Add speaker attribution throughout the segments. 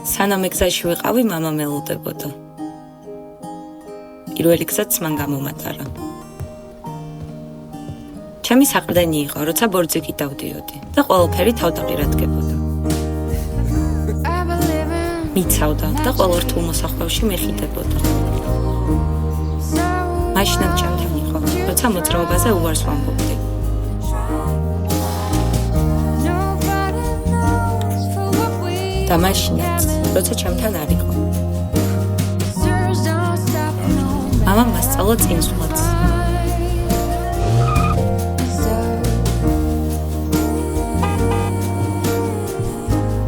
Speaker 1: სანამ ეგზაში ვიყავი, მამა მელოდებოდა. პირველი გზაც მან გამომატარა. ჩემი საყრდენი იყო, როცა ბორძიკი დავდიოდი და ყველაფერი თავდაპირადგებოდა. მიცავდა და ყველა რთულ მოსახვევში მეხიდებოდა. მაშინაც ჩემთან იყო, როცა მოძრაობაზე უარს ვამბობდი. და მაშინაც, როცა ჩემთან არ იყო. მამამ მასწავლა წინსვლაც.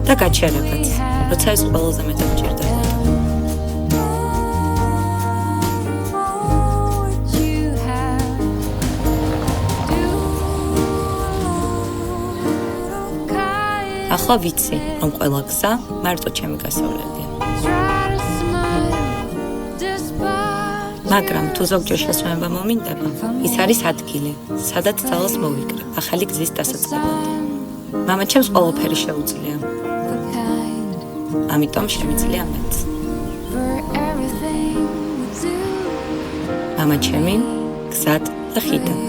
Speaker 1: და გაჩერებაც, როცა ეს ყველაზე მეტად მჭირდებოდა. ახლა ვიცი, რომ ყველა გზა მარტო ჩემი გასავლელია. მაგრამ თუ ზოგჯერ შესვენება მომინდება, ის არის ადგილი, სადაც ძალას მოვიკრებ, ახალი გზის დასაწყებად. მამა ჩემს ყველაფერი შეუძლია. ამიტომ შემიძლია მეც. მამა ჩემი, გზად და ხიდან.